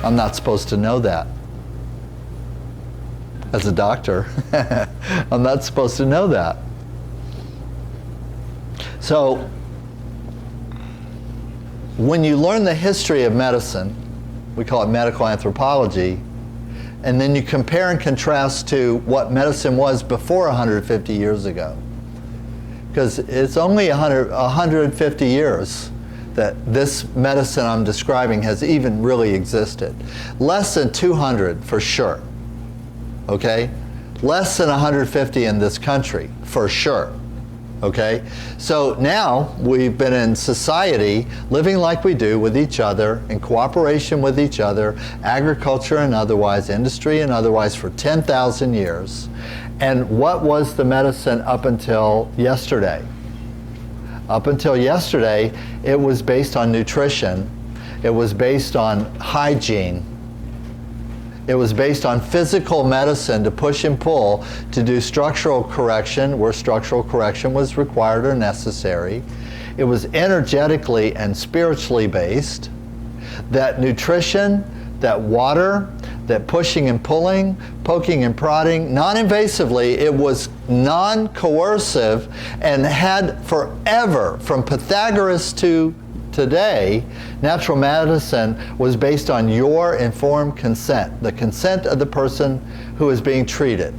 I'm not supposed to know that. As a doctor, I'm not supposed to know that. So, when you learn the history of medicine, we call it medical anthropology, and then you compare and contrast to what medicine was before 150 years ago. Because it's only 150 years that this medicine I'm describing has even really existed. Less than 200 for sure. Okay? Less than 150 in this country, for sure. Okay? So now we've been in society living like we do with each other, in cooperation with each other, agriculture and otherwise, industry and otherwise, for 10,000 years. And what was the medicine up until yesterday? Up until yesterday, it was based on nutrition. It was based on hygiene. It was based on physical medicine to push and pull, to do structural correction where structural correction was required or necessary. It was energetically and spiritually based. That nutrition, that water, that pushing and pulling, poking and prodding, non-invasively, it was non-coercive and had forever, from Pythagoras to today, natural medicine was based on your informed consent, the consent of the person who is being treated.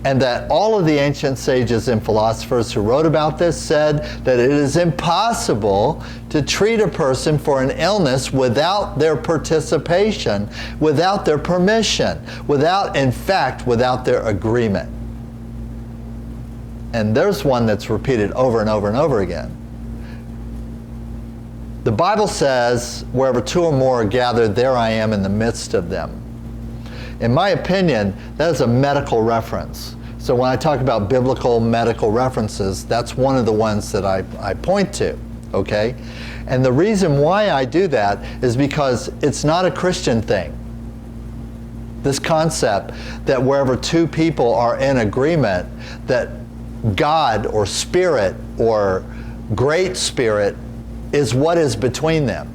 And that all of the ancient sages and philosophers who wrote about this said that it is impossible to treat a person for an illness without their participation, without their permission, in fact, without their agreement. And there's one that's repeated over and over and over again. The Bible says, wherever two or more are gathered, there I am in the midst of them. In my opinion, that is a medical reference. So when I talk about biblical medical references, that's one of the ones that I point to, okay? And the reason why I do that is because it's not a Christian thing. This concept that wherever two people are in agreement, that God or Spirit or Great Spirit is what is between them.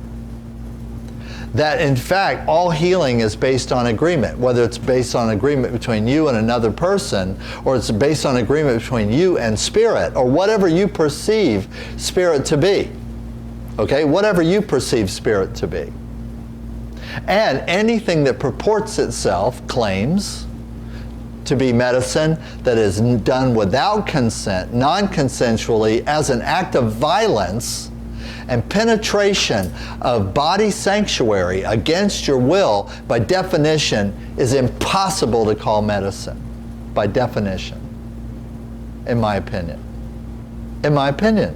That in fact all healing is based on agreement, whether it's based on agreement between you and another person, or it's based on agreement between you and Spirit, or whatever you perceive Spirit to be. Okay, whatever you perceive Spirit to be. And anything that purports itself, claims to be medicine that is done without consent, non-consensually, as an act of violence and penetration of body sanctuary against your will, by definition, is impossible to call medicine. By definition. In my opinion. In my opinion.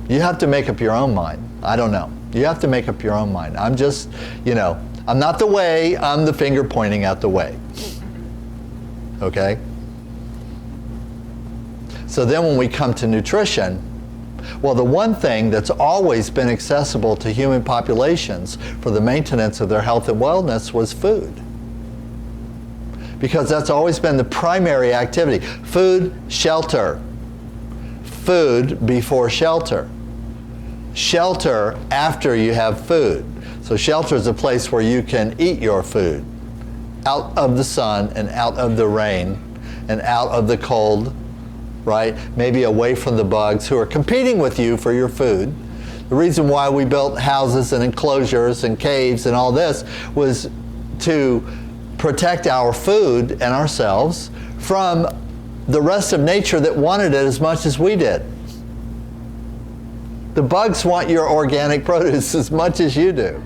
You have to make up your own mind. I don't know. You have to make up your own mind. I'm just, I'm not the way, I'm the finger pointing at the way. Okay? So then when we come to nutrition, well, the one thing that's always been accessible to human populations for the maintenance of their health and wellness was food. Because that's always been the primary activity. Food, shelter. Food before shelter. Shelter after you have food. So shelter is a place where you can eat your food. Out of the sun and out of the rain and out of the cold. Right? Maybe away from the bugs who are competing with you for your food. The reason why we built houses and enclosures and caves and all this was to protect our food and ourselves from the rest of nature that wanted it as much as we did. The bugs want your organic produce as much as you do.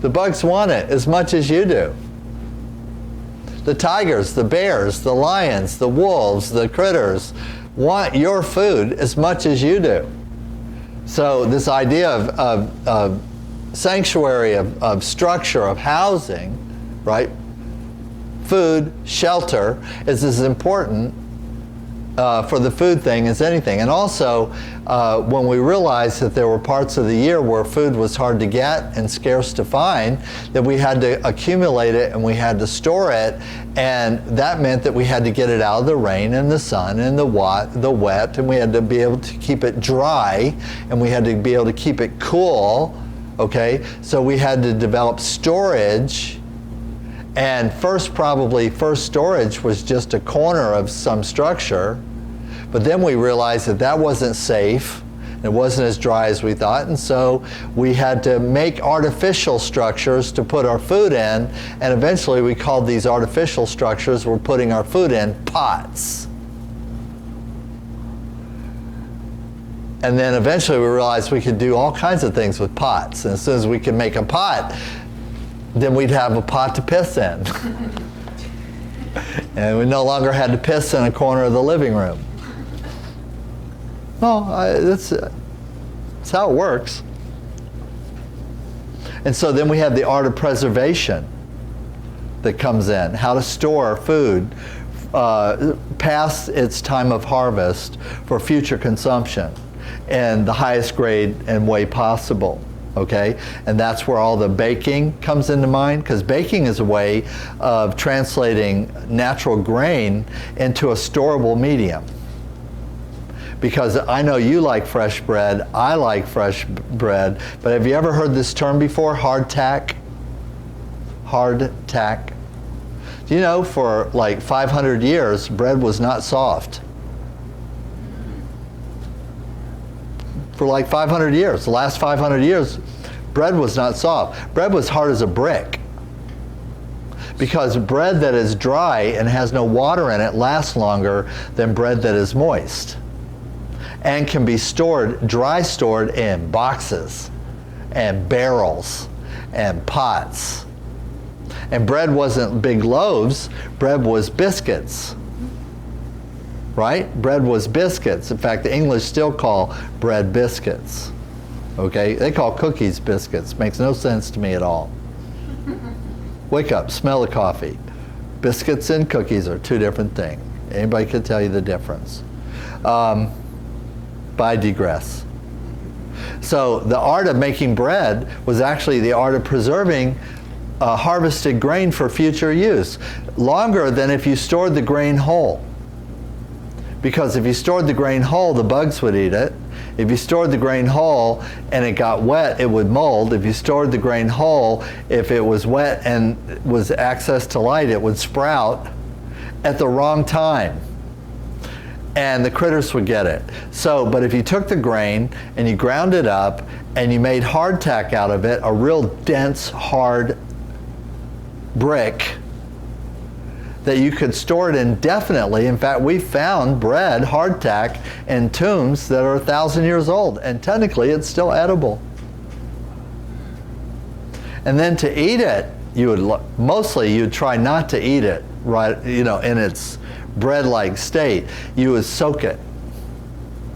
The bugs want it as much as you do. The tigers, the bears, the lions, the wolves, the critters want your food as much as you do. So this idea of sanctuary, of structure, of housing, right? Food, shelter is as important for the food thing as anything. And also, when we realized that there were parts of the year where food was hard to get and scarce to find, that we had to accumulate it and we had to store it, and that meant that we had to get it out of the rain and the sun and the wet, and we had to be able to keep it dry, and we had to be able to keep it cool, okay? So we had to develop storage. And first storage was just a corner of some structure, but then we realized that that wasn't safe. It wasn't as dry as we thought, and so we had to make artificial structures to put our food in, and eventually we called these artificial structures, we're putting our food in, pots. And then eventually we realized we could do all kinds of things with pots, and as soon as we could make a pot, then we'd have a pot to piss in. And we no longer had to piss in a corner of the living room. That's how it works. And so then we have the art of preservation that comes in, how to store food past its time of harvest for future consumption in the highest grade and way possible. Okay, and that's where all the baking comes into mind, because baking is a way of translating natural grain into a storable medium. Because I know you like fresh bread, I like fresh bread, but have you ever heard this term before, hardtack? Hardtack. Do you know for like 500 years, bread was not soft? For like 500 years, the last 500 years, bread was not soft. Bread was hard as a brick. Because bread that is dry and has no water in it lasts longer than bread that is moist. And can be stored, dry stored in boxes and barrels and pots. And bread wasn't big loaves, bread was biscuits. Right? Bread was biscuits. In fact, the English still call bread biscuits. Okay? They call cookies biscuits. Makes no sense to me at all. Wake up, smell the coffee. Biscuits and cookies are two different things. Anybody can tell you the difference. But I digress. So the art of making bread was actually the art of preserving harvested grain for future use. Longer than if you stored the grain whole. Because if you stored the grain whole, the bugs would eat it. If you stored the grain whole and it got wet, it would mold. If you stored the grain whole, if it was wet and was access to light, it would sprout at the wrong time. And the critters would get it. So, but if you took the grain and you ground it up and you made hardtack out of it, a real dense, hard brick, that you could store it indefinitely. In fact, we found bread, hardtack, in tombs that are 1,000 years old, and technically it's still edible. And then to eat it, you'd try not to eat it right, in its bread-like state. You would soak it.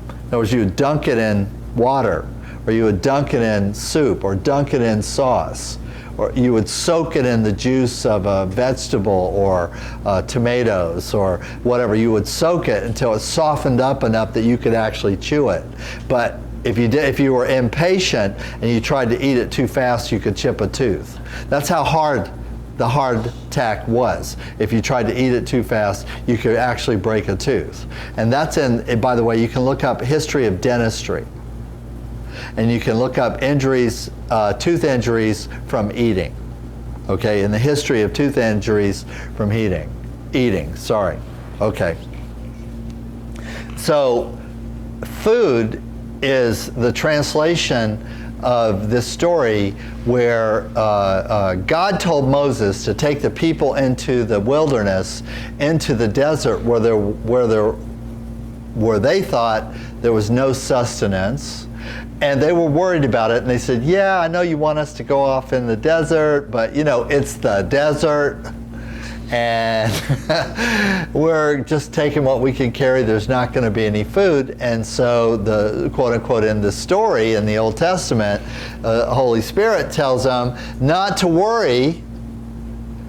In other words, you would dunk it in water, or you would dunk it in soup, or dunk it in sauce. Or you would soak it in the juice of a vegetable or tomatoes or whatever. You would soak it until it softened up enough that you could actually chew it. But if you were impatient and you tried to eat it too fast, you could chip a tooth. That's how hard the hardtack was. If you tried to eat it too fast, you could actually break a tooth. And that's by the way, you can look up history of dentistry. And you can look up injuries, tooth injuries from eating. Okay, in the history of tooth injuries from eating. Okay. So, food is the translation of this story where God told Moses to take the people into the wilderness, into the desert where they thought there was no sustenance. And they were worried about it, and they said, yeah, I know you want us to go off in the desert, but it's the desert, and we're just taking what we can carry. There's not going to be any food. And so the quote-unquote in the story in the Old Testament, Holy Spirit tells them not to worry,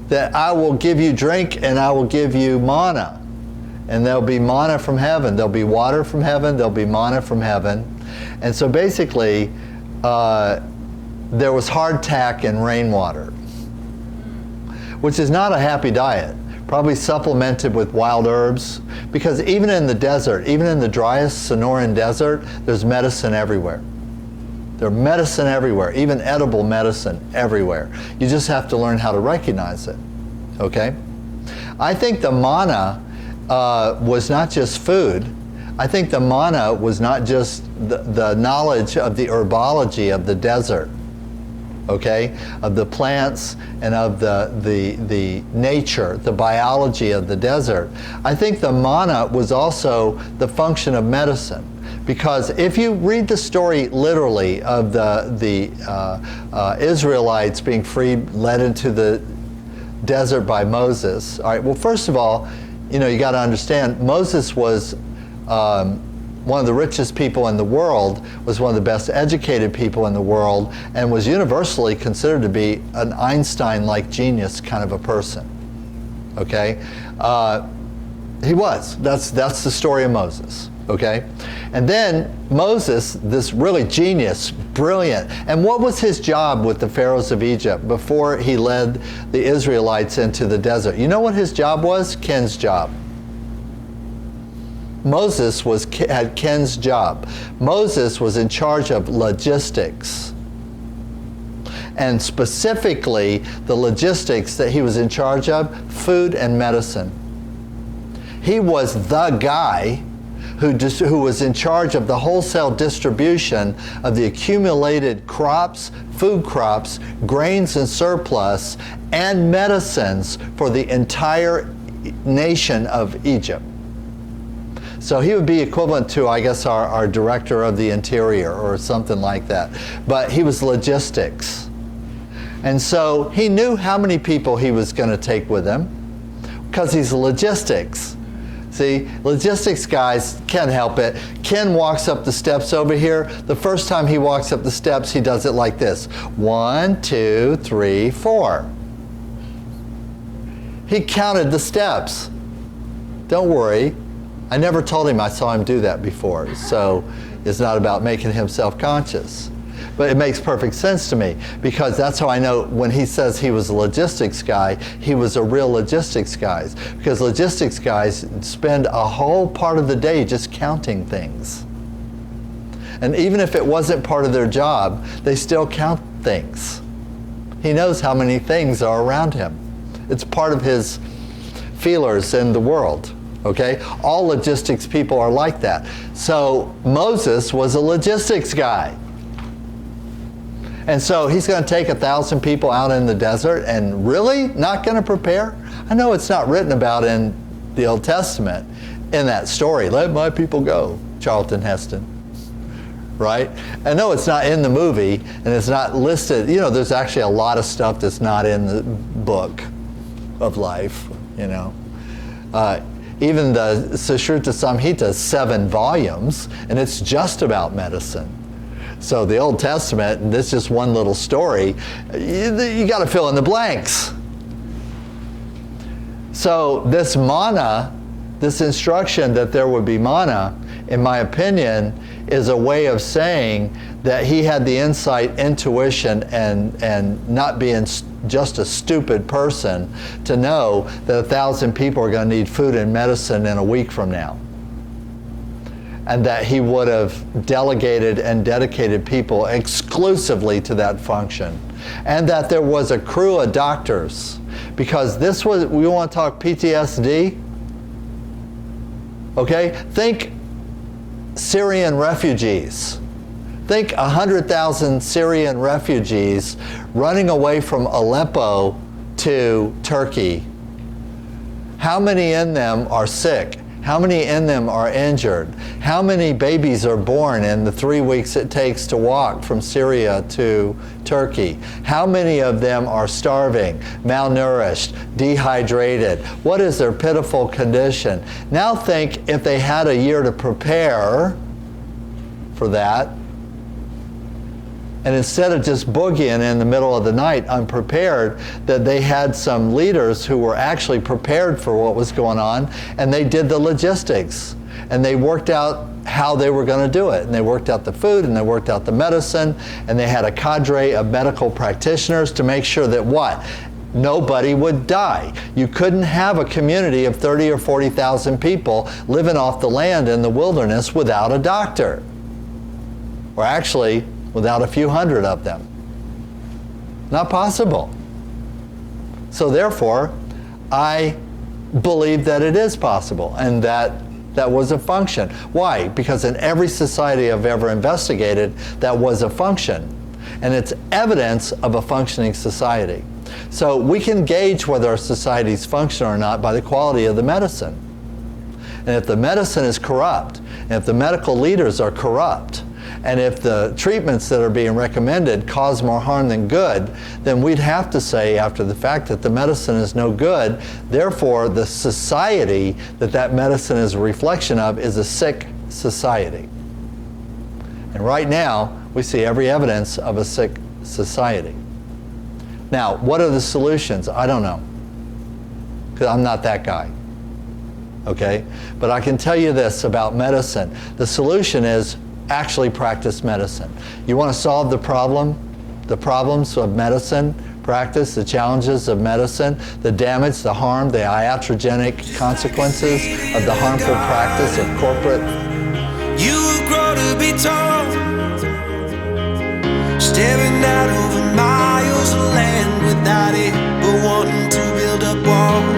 that I will give you drink and I will give you manna And there'll be manna from heaven. There'll be water from heaven. There'll be manna from heaven. And so basically, there was hardtack and rainwater, which is not a happy diet. Probably supplemented with wild herbs, because even in the desert, even in the driest Sonoran desert, there's medicine everywhere. There's medicine everywhere, even edible medicine everywhere. You just have to learn how to recognize it, okay? I think the manna was not just food. I think the manna was not just the knowledge of the herbology of the desert, okay, of the plants and of the nature, the biology of the desert. I think the manna was also the function of medicine. Because if you read the story literally of the Israelites being freed, led into the desert by Moses, all right, well, first of all, you know, you got to understand, Moses was one of the richest people in the world, was one of the best educated people in the world, and was universally considered to be an Einstein-like genius kind of a person. Okay? He was. That's the story of Moses. Okay? And then Moses, this really genius, brilliant. And what was his job with the pharaohs of Egypt before he led the Israelites into the desert? You know what his job was? Ken's job. Moses had Ken's job. Moses was in charge of logistics. And specifically, the logistics that he was in charge of, food and medicine. He was the guy who was in charge of the wholesale distribution of the accumulated crops, food crops, grains and surplus, and medicines for the entire nation of Egypt. So he would be equivalent to, I guess, our director of the interior or something like that. But he was logistics. And so he knew how many people he was going to take with him because he's logistics. See, logistics guys can't help it. Ken walks up the steps over here. The first time he walks up the steps, he does it like this. 1, 2, 3, 4. He counted the steps. Don't worry. I never told him I saw him do that before, so it's not about making him self-conscious. But it makes perfect sense to me, because that's how I know when he says he was a logistics guy, he was a real logistics guy. Because logistics guys spend a whole part of the day just counting things. And even if it wasn't part of their job, they still count things. He knows how many things are around him. It's part of his feelers in the world. Okay? All logistics people are like that. So Moses was a logistics guy. And so he's going to take 1,000 people out in the desert and really not going to prepare? I know it's not written about in the Old Testament in that story. Let my people go, Charlton Heston. Right? I know it's not in the movie and it's not listed. You know, there's actually a lot of stuff that's not in the book of life, you know. Even the Sushruta Samhita is 7 volumes, and it's just about medicine. So the Old Testament, and this is just one little story, you got to fill in the blanks. So this manna, this instruction that there would be manna, in my opinion, is a way of saying that he had the insight, intuition, and not being just a stupid person to know that 1,000 people are going to need food and medicine in a week from now. And that he would have delegated and dedicated people exclusively to that function. And that there was a crew of doctors. Because this was, we want to talk PTSD. Okay? Think Syrian refugees. Think 100,000 Syrian refugees running away from Aleppo to Turkey. How many in them are sick? How many in them are injured? How many babies are born in the 3 weeks it takes to walk from Syria to Turkey? How many of them are starving, malnourished, dehydrated? What is their pitiful condition? Now think if they had a year to prepare for that, And instead of just boogieing in the middle of the night unprepared, that they had some leaders who were actually prepared for what was going on, and they did the logistics. And they worked out how they were going to do it. And they worked out the food, and they worked out the medicine, and they had a cadre of medical practitioners to make sure that what? Nobody would die. You couldn't have a community of 30 or 40,000 people living off the land in the wilderness without a doctor. Or actually, without a few hundred of them. Not possible. So therefore, I believe that it is possible, and that was a function. Why? Because in every society I've ever investigated, that was a function. And it's evidence of a functioning society. So we can gauge whether our societies function or not by the quality of the medicine. And if the medicine is corrupt, and if the medical leaders are corrupt, and if the treatments that are being recommended cause more harm than good, then we'd have to say after the fact that the medicine is no good. Therefore, the society that that medicine is a reflection of is a sick society. And right now, we see every evidence of a sick society. Now, what are the solutions? I don't know, because I'm not that guy. Okay? But I can tell you this about medicine. The solution is actually practice medicine. You want to solve the problems of medicine practice, the challenges of medicine, the damage, the harm, the iatrogenic consequences of the harmful practice of corporate. You will grow to be tall, staring out over miles of land without it, but wanting to build up walls.